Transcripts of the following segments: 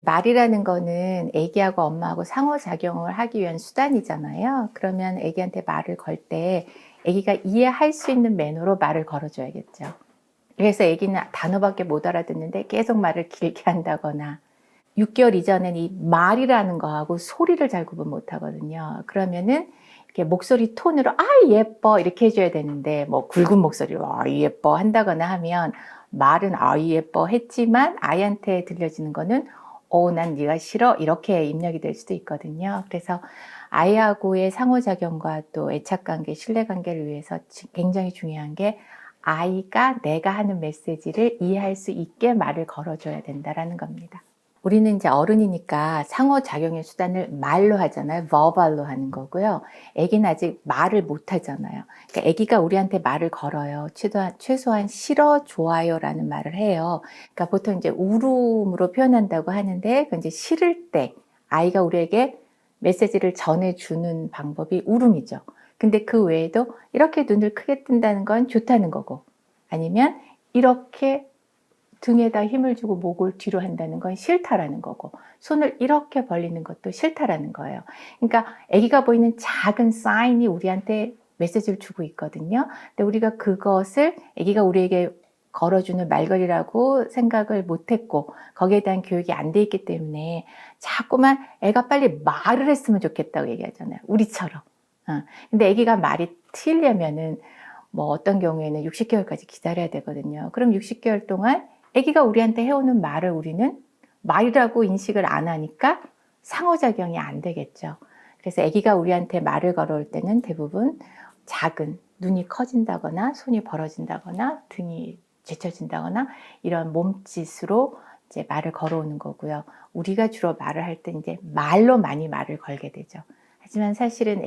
말이라는 거는 아기하고 엄마하고 상호작용을 하기 위한 수단이잖아요. 그러면 아기한테 말을 걸 때 아기가 이해할 수 있는 매너로 말을 걸어줘야겠죠. 그래서 아기는 단어밖에 못 알아듣는데 계속 말을 길게 한다거나 6개월 이전엔 이 말이라는 거하고 소리를 잘 구분 못 하거든요. 그러면은 이렇게 목소리 톤으로 아 예뻐 이렇게 해줘야 되는데 뭐 굵은 목소리로 아 예뻐 한다거나 하면 말은 아 예뻐 했지만 아이한테 들려지는 거는 난 네가 싫어 이렇게 입력이 될 수도 있거든요. 그래서 아이하고의 상호작용과 또 애착관계, 신뢰관계를 위해서 굉장히 중요한 게 아이가 내가 하는 메시지를 이해할 수 있게 말을 걸어줘야 된다라는 겁니다. 우리는 이제 어른이니까 상호작용의 수단을 말로 하잖아요. 버발로 하는 거고요. 아기는 아직 말을 못 하잖아요. 그러니까 아기가 우리한테 말을 걸어요. 최소한 싫어, 좋아요라는 말을 해요. 그러니까 보통 이제 울음으로 표현한다고 하는데, 그 이제 싫을 때 아이가 우리에게 메시지를 전해주는 방법이 울음이죠. 근데 그 외에도 이렇게 눈을 크게 뜬다는 건 좋다는 거고, 아니면 이렇게 등에다 힘을 주고 목을 뒤로 한다는 건 싫다라는 거고, 손을 이렇게 벌리는 것도 싫다라는 거예요. 그러니까 아기가 보이는 작은 사인이 우리한테 메시지를 주고 있거든요. 근데 우리가 그것을 아기가 우리에게 걸어주는 말걸이라고 생각을 못했고 거기에 대한 교육이 안 돼 있기 때문에 자꾸만 애가 빨리 말을 했으면 좋겠다고 얘기하잖아요. 우리처럼. 근데 아기가 말이 트이려면은 뭐 어떤 경우에는 60개월까지 기다려야 되거든요. 그럼 60개월 동안 아기가 우리한테 해오는 말을 우리는 말이라고 인식을 안 하니까 상호작용이 안 되겠죠. 그래서 아기가 우리한테 말을 걸어올 때는 대부분 작은 눈이 커진다거나 손이 벌어진다거나 등이 제쳐진다거나 이런 몸짓으로 이제 말을 걸어오는 거고요. 우리가 주로 말을 할 때 이제 말로 많이 말을 걸게 되죠. 하지만 사실은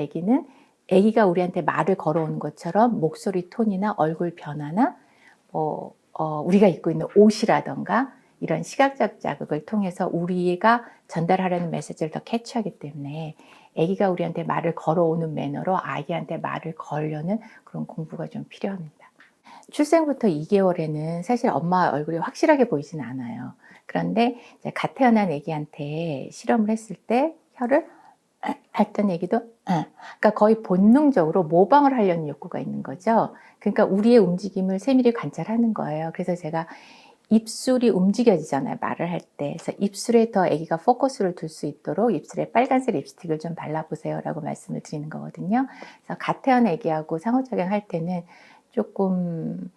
아기가 우리한테 말을 걸어오는 것처럼 목소리 톤이나 얼굴 변화나 우리가 입고 있는 옷이라던가 이런 시각적 자극을 통해서 우리가 전달하려는 메시지를 더 캐치하기 때문에 아기가 우리한테 말을 걸어오는 매너로 아이한테 말을 걸려는 그런 공부가 좀 필요합니다. 출생부터 2개월에는 사실 엄마 얼굴이 확실하게 보이진 않아요. 그런데 이제 갓 태어난 아기한테 실험을 했을 때 혀를 했던 얘기도 그러니까 거의 본능적으로 모방을 하려는 욕구가 있는 거죠. 그러니까 우리의 움직임을 세밀히 관찰하는 거예요. 그래서 제가 입술이 움직여지잖아요, 말을 할 때. 그래서 입술에 더 아기가 포커스를 둘 수 있도록 입술에 빨간색 립스틱을 좀 발라보세요 라고 말씀을 드리는 거거든요. 그래서 갓 태어난 아기하고 상호작용 할 때는 조금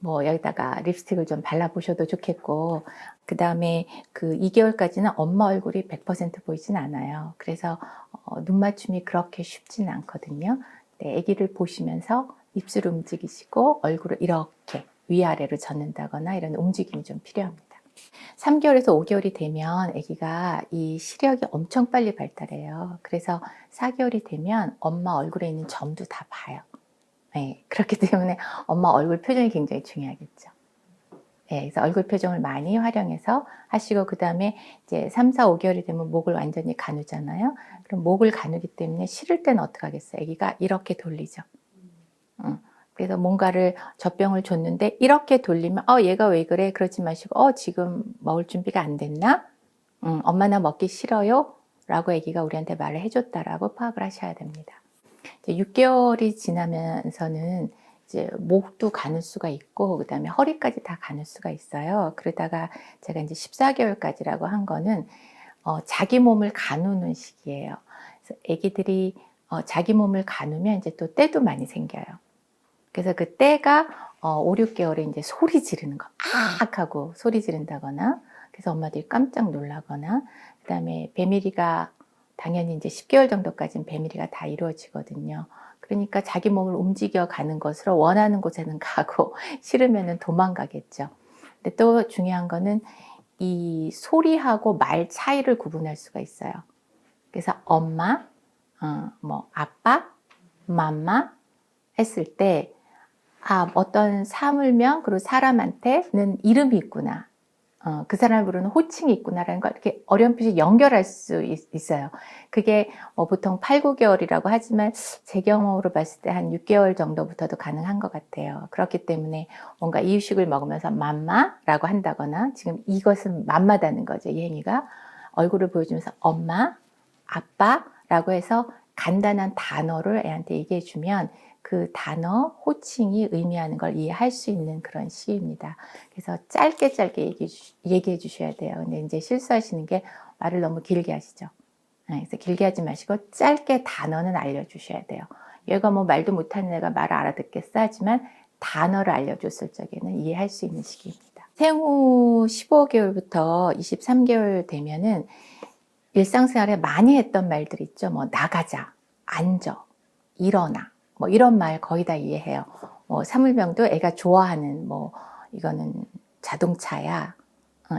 여기다가 립스틱을 좀 발라보셔도 좋겠고, 그 다음에 그 2개월까지는 엄마 얼굴이 100% 보이진 않아요. 그래서 눈 맞춤이 그렇게 쉽지는 않거든요. 네, 아기를 보시면서 입술을 움직이시고 얼굴을 이렇게 위아래로 젓는다거나 이런 움직임이 좀 필요합니다. 3개월에서 5개월이 되면 아기가 이 시력이 엄청 빨리 발달해요. 그래서 4개월이 되면 엄마 얼굴에 있는 점도 다 봐요. 네, 그렇기 때문에 엄마 얼굴 표정이 굉장히 중요하겠죠. 네, 그래서 얼굴 표정을 많이 활용해서 하시고, 그 다음에 이제 3, 4, 5개월이 되면 목을 완전히 가누잖아요. 그럼 목을 가누기 때문에 싫을 때는 어떻게 하겠어요? 아기가 이렇게 돌리죠. 그래서 뭔가를 젖병을 줬는데 이렇게 돌리면 얘가 왜 그래? 그러지 마시고 지금 먹을 준비가 안 됐나? 엄마 나 먹기 싫어요? 라고 아기가 우리한테 말을 해줬다라고 파악을 하셔야 됩니다. 이제 6개월이 지나면서는 이제 목도 가눌 수가 있고 그다음에 허리까지 다 가눌 수가 있어요. 그러다가 제가 이제 14개월까지라고 한 거는 자기 몸을 가누는 시기예요. 그래서 아기들이 자기 몸을 가누면 이제 또 때도 많이 생겨요. 그래서 그 때가 5, 6개월에 이제 소리 지르는 거, 악 하고 소리 지른다거나, 그래서 엄마들이 깜짝 놀라거나, 그다음에 배밀이가 당연히 이제 10개월 정도까지는 배밀이가 다 이루어지거든요. 그러니까 자기 몸을 움직여 가는 것으로 원하는 곳에는 가고 싫으면은 도망가겠죠. 근데 또 중요한 거는 이 소리하고 말 차이를 구분할 수가 있어요. 그래서 엄마, 아빠, 맘마 했을 때 어떤 사물명 그리고 사람한테는 이름이 있구나. 그 사람을 부르는 호칭이 있구나라는 걸 이렇게 어렴풋이 연결할 수 있어요. 그게 뭐 보통 8, 9개월이라고 하지만 제 경험으로 봤을 때 한 6개월 정도부터도 가능한 것 같아요. 그렇기 때문에 뭔가 이유식을 먹으면서 맘마라고 한다거나 지금 이것은 맘마다는 거죠. 이 행위가 얼굴을 보여주면서 엄마, 아빠라고 해서 간단한 단어를 애한테 얘기해 주면 그 단어, 호칭이 의미하는 걸 이해할 수 있는 그런 시기입니다. 그래서 짧게 얘기해 주셔야 돼요. 근데 이제 실수하시는 게 말을 너무 길게 하시죠. 그래서 길게 하지 마시고 짧게 단어는 알려주셔야 돼요. 얘가 뭐 말도 못하는 애가 말을 알아듣겠어 하지만 단어를 알려줬을 적에는 이해할 수 있는 시기입니다. 생후 15개월부터 23개월 되면은 일상생활에 많이 했던 말들 있죠. 뭐 나가자, 앉아, 일어나. 뭐 이런 말 거의 다 이해해요. 뭐 사물명도 애가 좋아하는 뭐 이거는 자동차야.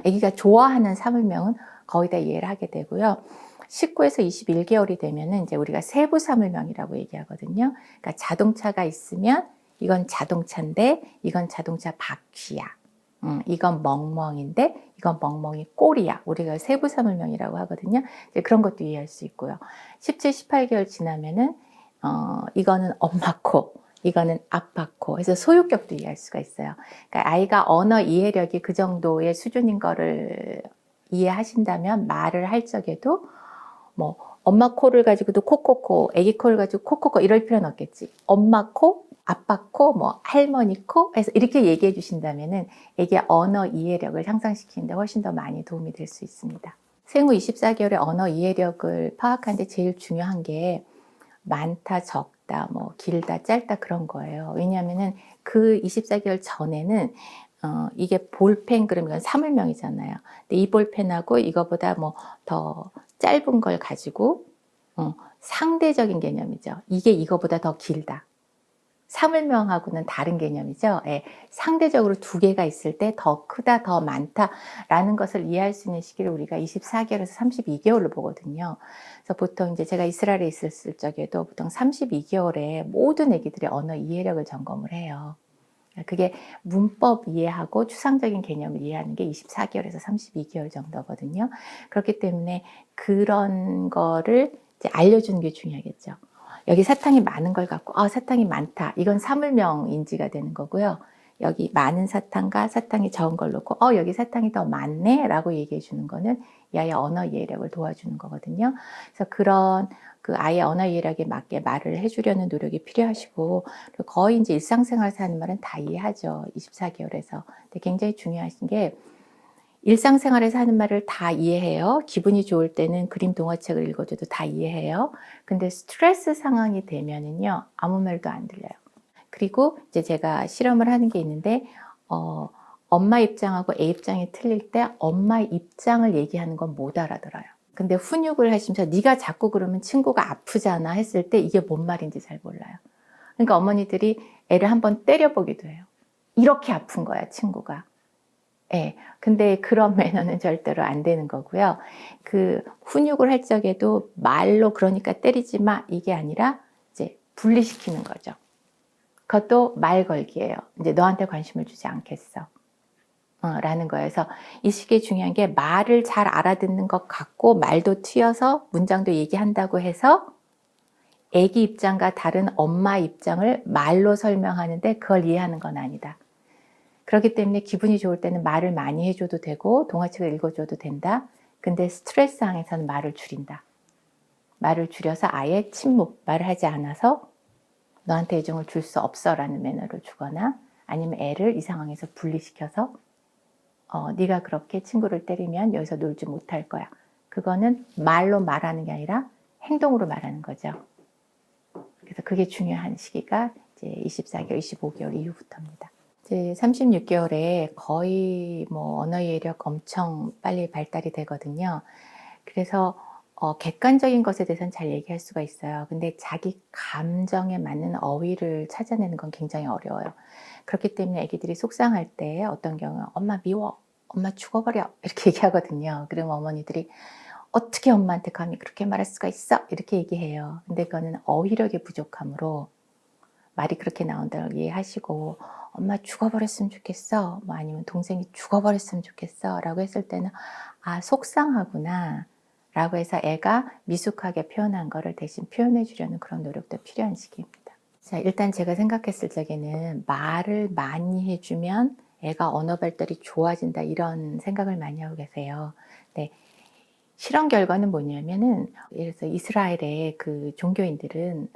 애기가 좋아하는 사물명은 거의 다 이해를 하게 되고요. 19에서 21개월이 되면은 이제 우리가 세부 사물명이라고 얘기하거든요. 그러니까 자동차가 있으면 이건 자동차인데 이건 자동차 바퀴야. 이건 멍멍인데 이건 멍멍이 꼬리야. 우리가 세부 사물명이라고 하거든요. 이제 그런 것도 이해할 수 있고요. 17, 18개월 지나면은 이거는 엄마 코, 이거는 아빠 코 해서 소유격도 이해할 수가 있어요. 그러니까 아이가 언어 이해력이 그 정도의 수준인 거를 이해하신다면 말을 할 적에도 뭐 엄마 코를 가지고도 코코코, 애기 코를 가지고 코코코 이럴 필요는 없겠지. 엄마 코, 아빠 코, 뭐 할머니 코 해서 이렇게 얘기해 주신다면은 애기의 언어 이해력을 향상시키는데 훨씬 더 많이 도움이 될 수 있습니다. 생후 24개월의 언어 이해력을 파악하는데 제일 중요한 게 많다, 적다, 뭐 길다, 짧다 그런 거예요. 왜냐하면은 그 24개월 전에는 이게 볼펜 그러면 사물명이잖아요. 근데 이 볼펜하고 이거보다 뭐 더 짧은 걸 가지고 상대적인 개념이죠. 이게 이거보다 더 길다. 사물명하고는 다른 개념이죠. 예, 상대적으로 두 개가 있을 때 더 크다, 더 많다라는 것을 이해할 수 있는 시기를 우리가 24개월에서 32개월로 보거든요. 그래서 보통 이제 제가 이스라엘에 있었을 적에도 보통 32개월에 모든 애기들의 언어 이해력을 점검을 해요. 그게 문법 이해하고 추상적인 개념을 이해하는 게 24개월에서 32개월 정도거든요. 그렇기 때문에 그런 거를 이제 알려주는 게 중요하겠죠. 여기 사탕이 많은 걸 갖고 사탕이 많다. 이건 사물명 인지가 되는 거고요. 여기 많은 사탕과 사탕이 적은 걸 놓고 여기 사탕이 더 많네 라고 얘기해 주는 거는 이 아이의 언어 이해력을 도와주는 거거든요. 그래서 그런 그 아이의 언어 이해력에 맞게 말을 해주려는 노력이 필요하시고 거의 이제 일상생활에서 하는 말은 다 이해하죠. 24개월에서. 근데 굉장히 중요하신 게 일상생활에서 하는 말을 다 이해해요. 기분이 좋을 때는 그림 동화책을 읽어줘도 다 이해해요. 근데 스트레스 상황이 되면은요, 아무 말도 안 들려요. 그리고 이제 제가 실험을 하는 게 있는데, 엄마 입장하고 애 입장이 틀릴 때 엄마 입장을 얘기하는 건 못 알아들어요. 근데 훈육을 하시면서 네가 자꾸 그러면 친구가 아프잖아 했을 때 이게 뭔 말인지 잘 몰라요. 그러니까 어머니들이 애를 한번 때려보기도 해요. 이렇게 아픈 거야, 친구가. 예. 근데 그런 매너는 절대로 안 되는 거고요. 그 훈육을 할 적에도 말로 그러니까 때리지 마 이게 아니라 이제 분리시키는 거죠. 그것도 말 걸기예요. 이제 너한테 관심을 주지 않겠어. 라는 거예요. 그래서 이 시기에 중요한 게 말을 잘 알아듣는 것 같고 말도 튀어서 문장도 얘기한다고 해서 애기 입장과 다른 엄마 입장을 말로 설명하는데 그걸 이해하는 건 아니다. 그렇기 때문에 기분이 좋을 때는 말을 많이 해줘도 되고 동화책을 읽어줘도 된다. 근데 스트레스 상황에서는 말을 줄인다. 말을 줄여서 아예 침묵, 말을 하지 않아서 너한테 애정을 줄 수 없어 라는 매너를 주거나 아니면 애를 이 상황에서 분리시켜서 네가 그렇게 친구를 때리면 여기서 놀지 못할 거야. 그거는 말로 말하는 게 아니라 행동으로 말하는 거죠. 그래서 그게 중요한 시기가 이제 24개월, 25개월 이후부터입니다. 이제 36개월에 거의 뭐 언어 이해력 엄청 빨리 발달이 되거든요. 그래서 객관적인 것에 대해서는 잘 얘기할 수가 있어요. 근데 자기 감정에 맞는 어휘를 찾아내는 건 굉장히 어려워요. 그렇기 때문에 애기들이 속상할 때 어떤 경우 엄마 미워, 엄마 죽어버려 이렇게 얘기하거든요. 그러면 어머니들이 어떻게 엄마한테 감히 그렇게 말할 수가 있어? 이렇게 얘기해요. 근데 그거는 어휘력의 부족함으로 말이 그렇게 나온다는 걸 이해하시고 엄마 죽어버렸으면 좋겠어. 뭐 아니면 동생이 죽어버렸으면 좋겠어. 라고 했을 때는 아, 속상하구나. 라고 해서 애가 미숙하게 표현한 거를 대신 표현해 주려는 그런 노력도 필요한 시기입니다. 자, 일단 제가 생각했을 적에는 말을 많이 해주면 애가 언어 발달이 좋아진다 이런 생각을 많이 하고 계세요. 네. 실험 결과는 뭐냐면은 예를 들어서 이스라엘의 그 종교인들은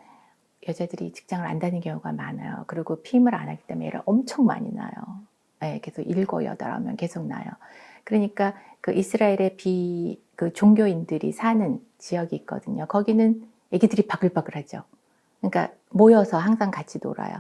여자들이 직장을 안 다니는 경우가 많아요. 그리고 피임을 안 하기 때문에 애를 엄청 많이 낳아요. 네, 계속 7, 8명 계속 낳아요. 그러니까 그 이스라엘의 그 종교인들이 사는 지역이 있거든요. 거기는 애기들이 바글바글하죠. 그러니까 모여서 항상 같이 놀아요.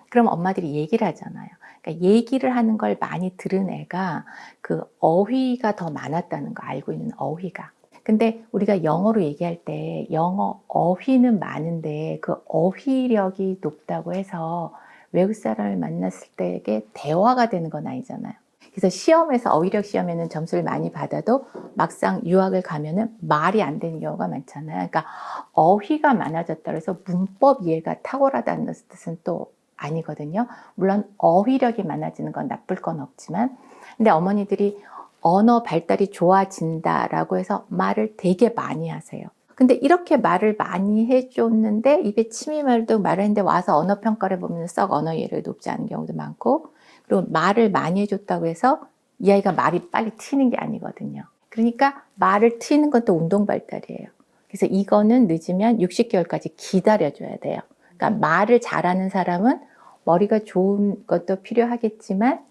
그럼 엄마들이 얘기를 하잖아요. 그러니까 얘기를 하는 걸 많이 들은 애가 그 어휘가 더 많았다는 거 알고 있는 어휘가. 근데 우리가 영어로 얘기할 때 영어 어휘는 많은데 그 어휘력이 높다고 해서 외국 사람을 만났을 때에게 대화가 되는 건 아니잖아요. 그래서 시험에서 어휘력 시험에는 점수를 많이 받아도 막상 유학을 가면은 말이 안 되는 경우가 많잖아요. 그러니까 어휘가 많아졌다고 해서 문법 이해가 탁월하다는 뜻은 또 아니거든요. 물론 어휘력이 많아지는 건 나쁠 건 없지만, 근데 어머니들이 언어 발달이 좋아진다라고 해서 말을 되게 많이 하세요. 근데 이렇게 말을 많이 해줬는데 입에 침이 말도 말했는데 와서 언어 평가를 보면 썩 언어 이해력이 높지 않은 경우도 많고, 그리고 말을 많이 해줬다고 해서 이 아이가 말이 빨리 트이는 게 아니거든요. 그러니까 말을 트이는 것도 운동 발달이에요. 그래서 이거는 늦으면 60개월까지 기다려줘야 돼요. 그러니까 말을 잘하는 사람은 머리가 좋은 것도 필요하겠지만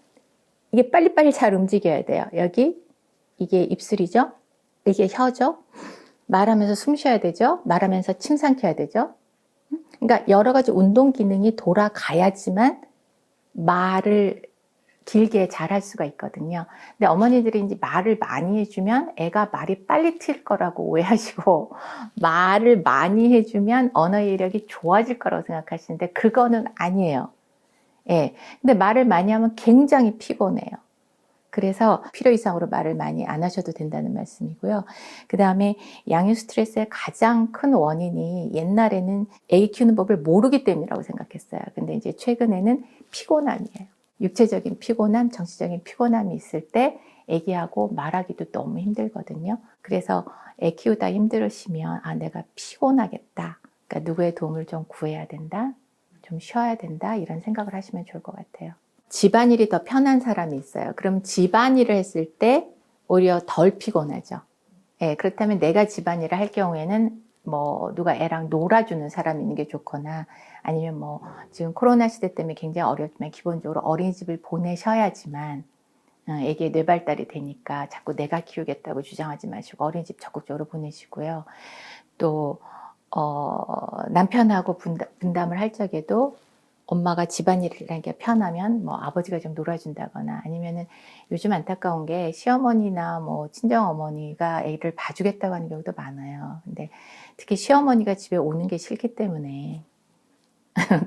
이게 빨리빨리 잘 움직여야 돼요. 여기 이게 입술이죠. 이게 혀죠. 말하면서 숨 쉬어야 되죠. 말하면서 침 삼켜야 되죠. 그러니까 여러 가지 운동 기능이 돌아가야지만 말을 길게 잘할 수가 있거든요. 근데 어머니들이 이제 말을 많이 해주면 애가 말이 빨리 트일 거라고 오해하시고 말을 많이 해주면 언어 이해력이 좋아질 거라고 생각하시는데 그거는 아니에요. 예. 근데 말을 많이 하면 굉장히 피곤해요. 그래서 필요 이상으로 말을 많이 안 하셔도 된다는 말씀이고요. 그 다음에 양육 스트레스의 가장 큰 원인이 옛날에는 애기 키우는 법을 모르기 때문이라고 생각했어요. 근데 이제 최근에는 피곤함이에요. 육체적인 피곤함, 정신적인 피곤함이 있을 때 애기하고 말하기도 너무 힘들거든요. 그래서 애 키우다 힘들으시면 아, 내가 피곤하겠다. 그러니까 누구의 도움을 좀 구해야 된다. 좀 쉬어야 된다. 이런 생각을 하시면 좋을 것 같아요. 집안일이 더 편한 사람이 있어요. 그럼 집안일을 했을 때 오히려 덜 피곤하죠. 예, 그렇다면 내가 집안일을 할 경우에는 뭐 누가 애랑 놀아주는 사람이 있는 게 좋거나 아니면 뭐 지금 코로나 시대 때문에 굉장히 어렵지만 기본적으로 어린이집을 보내셔야지만 애기의 뇌발달이 되니까 자꾸 내가 키우겠다고 주장하지 마시고 어린이집 적극적으로 보내시고요. 또 남편하고 분담을 할 적에도 엄마가 집안일이라는 게 편하면 뭐 아버지가 좀 놀아준다거나 아니면은 요즘 안타까운 게 시어머니나 뭐 친정어머니가 애를 봐주겠다고 하는 경우도 많아요. 근데 특히 시어머니가 집에 오는 게 싫기 때문에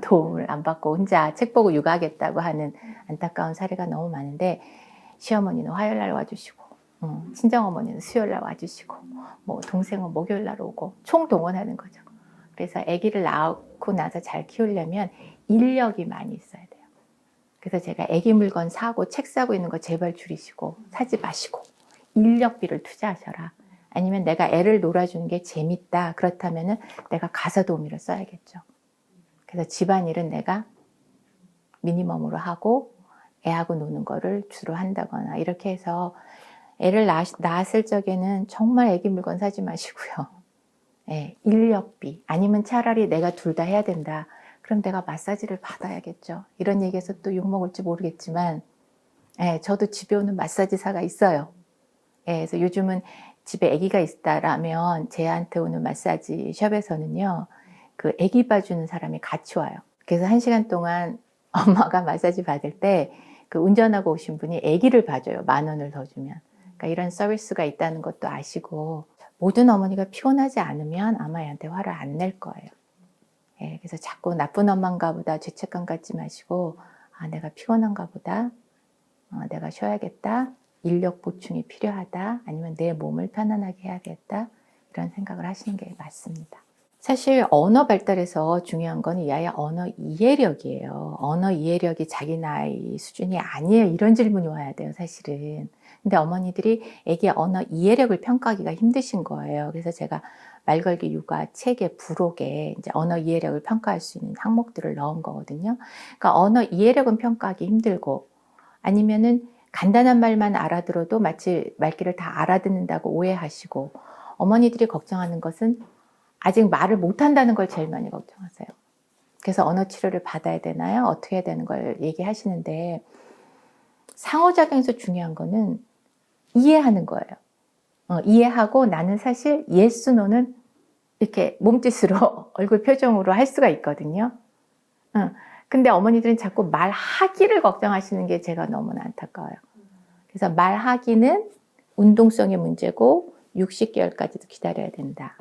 도움을 안 받고 혼자 책 보고 육아하겠다고 하는 안타까운 사례가 너무 많은데 시어머니는 화요일날 와주시고 친정어머니는 수요일날 와주시고 뭐 동생은 목요일날 오고 총동원하는 거죠. 그래서 아기를 낳고 나서 잘 키우려면 인력이 많이 있어야 돼요. 그래서 제가 아기 물건 사고 책 사고 있는 거 제발 줄이시고 사지 마시고 인력비를 투자하셔라. 아니면 내가 애를 놀아주는 게 재밌다. 그렇다면은 내가 가사 도우미를 써야겠죠. 그래서 집안일은 내가 미니멈으로 하고 애하고 노는 거를 주로 한다거나 이렇게 해서 애를 낳았을 적에는 정말 아기 물건 사지 마시고요. 예, 인력비 아니면 차라리 내가 둘 다 해야 된다. 그럼 내가 마사지를 받아야겠죠. 이런 얘기해서 또 욕먹을지 모르겠지만 예, 저도 집에 오는 마사지사가 있어요. 예, 그래서 요즘은 집에 아기가 있다라면 제한테 오는 마사지 숍에서는요. 그 아기 봐주는 사람이 같이 와요. 그래서 1시간 동안 엄마가 마사지 받을 때 그 운전하고 오신 분이 아기를 봐줘요. 10,000원을 더 주면. 그러니까 이런 서비스가 있다는 것도 아시고 모든 어머니가 피곤하지 않으면 아마 애한테 화를 안 낼 거예요. 예, 그래서 자꾸 나쁜 엄마인가 보다 죄책감 갖지 마시고 아, 내가 피곤한가 보다. 내가 쉬어야겠다. 인력 보충이 필요하다. 아니면 내 몸을 편안하게 해야겠다. 이런 생각을 하시는 게 맞습니다. 사실 언어 발달에서 중요한 건 이 아이의 언어 이해력이에요. 언어 이해력이 자기 나이 수준이 아니에요. 이런 질문이 와야 돼요, 사실은. 근데 어머니들이 애기의 언어 이해력을 평가하기가 힘드신 거예요. 그래서 제가 말걸기 육아 책의 부록에 이제 언어 이해력을 평가할 수 있는 항목들을 넣은 거거든요. 그러니까 언어 이해력은 평가하기 힘들고, 아니면은 간단한 말만 알아들어도 마치 말귀를 다 알아듣는다고 오해하시고, 어머니들이 걱정하는 것은 아직 말을 못한다는 걸 제일 많이 걱정하세요. 그래서 언어 치료를 받아야 되나요? 어떻게 해야 되는 걸 얘기하시는데, 상호작용에서 중요한 거는 이해하는 거예요. 이해하고 나는 사실 yes, no는 이렇게 몸짓으로 얼굴 표정으로 할 수가 있거든요. 근데 어머니들은 자꾸 말하기를 걱정하시는 게 제가 너무나 안타까워요. 그래서 말하기는 운동성의 문제고 60개월까지도 기다려야 된다.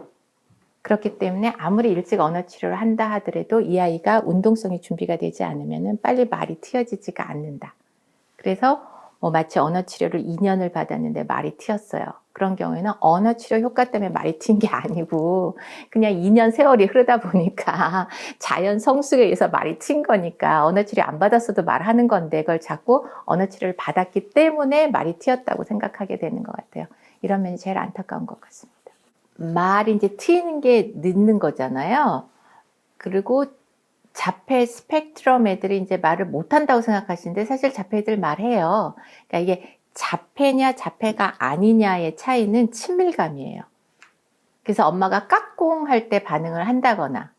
그렇기 때문에 아무리 일찍 언어 치료를 한다 하더라도 이 아이가 운동성이 준비가 되지 않으면 빨리 말이 트여지지가 않는다. 그래서 마치 언어 치료를 2년을 받았는데 말이 트였어요. 그런 경우에는 언어 치료 효과 때문에 말이 튄 게 아니고 그냥 2년 세월이 흐르다 보니까 자연 성숙에 의해서 말이 튄 거니까, 언어 치료 안 받았어도 말하는 건데 그걸 자꾸 언어 치료를 받았기 때문에 말이 튀었다고 생각하게 되는 것 같아요. 이런 면이 제일 안타까운 것 같습니다. 말이 이제 트이는 게 늦는 거잖아요. 그리고 자폐 스펙트럼 애들이 이제 말을 못한다고 생각하시는데 사실 자폐 애들 말해요. 그러니까 이게 자폐냐 자폐가 아니냐의 차이는 친밀감이에요. 그래서 엄마가 까꿍 할 때 반응을 한다거나,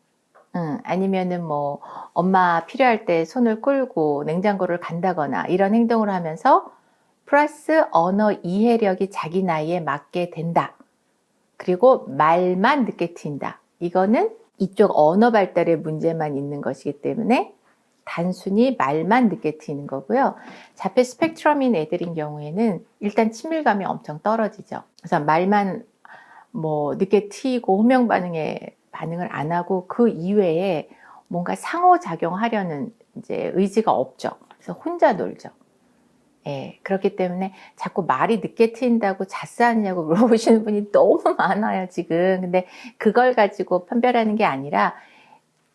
아니면은 뭐 엄마 필요할 때 손을 끌고 냉장고를 간다거나 이런 행동을 하면서 플러스 언어 이해력이 자기 나이에 맞게 된다. 그리고 말만 늦게 트인다. 이거는 이쪽 언어 발달의 문제만 있는 것이기 때문에 단순히 말만 늦게 트이는 거고요. 자폐 스펙트럼인 애들인 경우에는 일단 친밀감이 엄청 떨어지죠. 그래서 말만 뭐 늦게 트이고 호명 반응에 반응을 안 하고 그 이외에 뭔가 상호작용하려는 이제 의지가 없죠. 그래서 혼자 놀죠. 예, 그렇기 때문에 자꾸 말이 늦게 트인다고 자싸하냐고 물어보시는 분이 너무 많아요, 지금. 근데 그걸 가지고 판별하는 게 아니라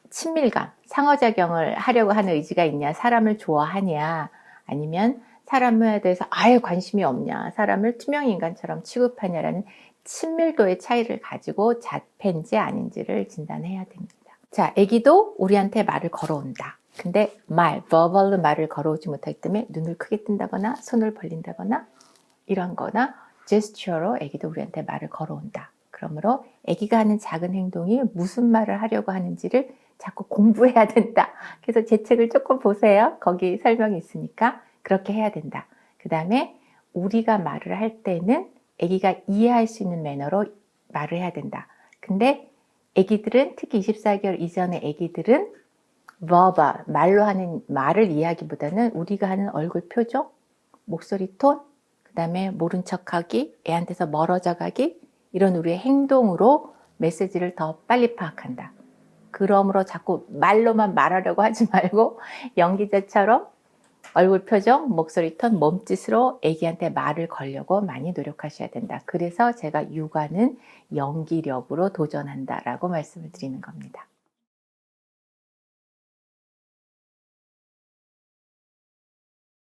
친밀감, 상호작용을 하려고 하는 의지가 있냐, 사람을 좋아하냐, 아니면 사람에 대해서 아예 관심이 없냐, 사람을 투명인간처럼 취급하냐라는 친밀도의 차이를 가지고 자폐인지 아닌지를 진단해야 됩니다. 자, 아기도 우리한테 말을 걸어온다. 근데 버벌로 말을 걸어오지 못하기 때문에 눈을 크게 뜬다거나 손을 벌린다거나 이런 거나 제스처로 아기도 우리한테 말을 걸어온다. 그러므로 아기가 하는 작은 행동이 무슨 말을 하려고 하는지를 자꾸 공부해야 된다. 그래서 제 책을 조금 보세요. 거기 설명이 있으니까 그렇게 해야 된다. 그 다음에 우리가 말을 할 때는 아기가 이해할 수 있는 매너로 말을 해야 된다. 근데 아기들은, 특히 24개월 이전의 아기들은 verbal, 말로 하는 말을 이해하기보다는 우리가 하는 얼굴 표정, 목소리 톤, 그 다음에 모른 척하기, 애한테서 멀어져 가기, 이런 우리의 행동으로 메시지를 더 빨리 파악한다. 그러므로 자꾸 말로만 말하려고 하지 말고 연기자처럼 얼굴 표정, 목소리 톤, 몸짓으로 아기한테 말을 걸려고 많이 노력하셔야 된다. 그래서 제가 육아는 연기력으로 도전한다라고 말씀을 드리는 겁니다.